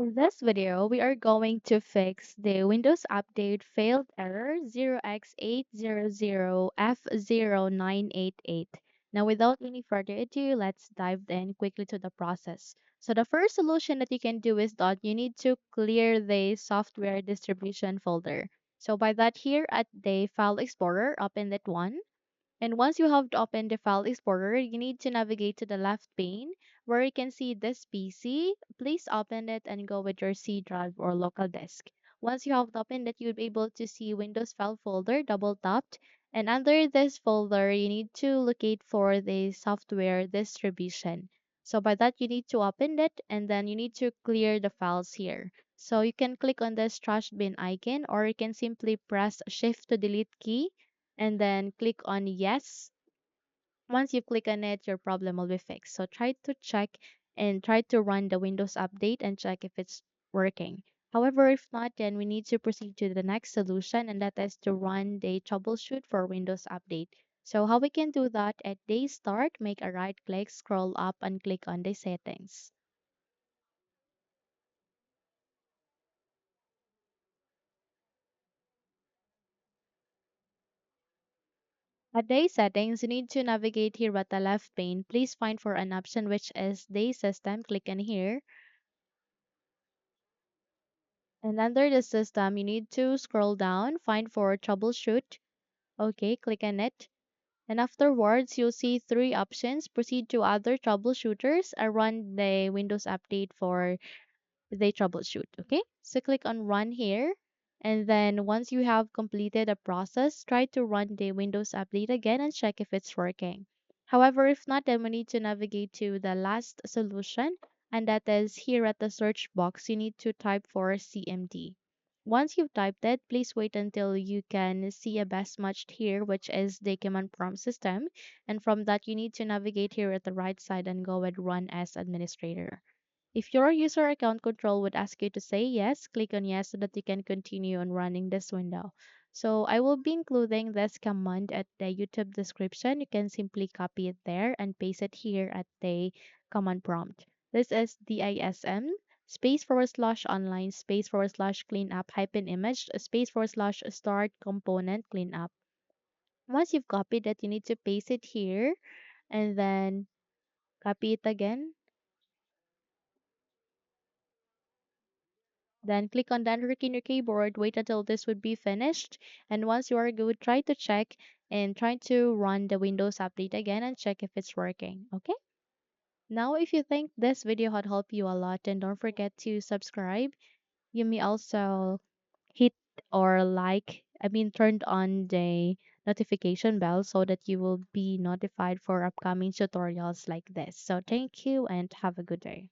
In this video, we are going to fix the Windows Update failed error 0x800f0988. Now, without any further ado, let's dive in quickly to the process. So the first solution that you can do is that you need to clear the software distribution folder. So by that here at the File Explorer, open that one. And once you have opened the File Explorer, you need to navigate to the left pane where you can see this PC. Please open it and go with your C drive or local disk. Once you have opened it, you'll be able to see Windows File folder, double tapped. And under this folder, you need to locate for the software distribution. So by that, you need to open it and then you need to clear the files here. So you can click on this trash bin icon or you can simply press Shift to delete key and then click on yes. Once you click on it, your problem will be fixed. So try to check and try to run the Windows update and check if it's working. However, if not, then we need to proceed to the next solution, and that is to run the troubleshoot for Windows update. So how we can do that, at day start, make a right click, scroll up and click on the settings. At day settings, you need to navigate here at the left pane. Please find for an option which is day system. Click on here. And under the system, you need to scroll down, find for troubleshoot. Okay, click on it. And afterwards, you'll see three options. Proceed to other troubleshooters or run the Windows update for the troubleshoot. Okay, so click on run here. And then once you have completed a process, try to run the Windows update again and check if it's working. However, if not, then we need to navigate to the last solution, and that is here at the search box. You need to type for CMD. Once you've typed it, please wait until you can see a best matched here, which is the command prompt system. And from that, you need to navigate here at the right side and go with run as administrator. If your user account control would ask you to say yes, click on yes so that you can continue on running this window. So I will be including this command at the YouTube description. You can simply copy it there and paste it here at the command prompt. This is DISM space forward slash online space forward slash cleanup hyphen image space forward slash start component cleanup. Once you've copied it, you need to paste it here and then copy it again. Then click on the enter key in your keyboard, wait until this would be finished. And once you are good, try to check and try to run the Windows update again and check if it's working. Okay? Now, if you think this video had helped you a lot, then don't forget to subscribe. You may also hit or turned on the notification bell so that you will be notified for upcoming tutorials like this. So thank you and have a good day.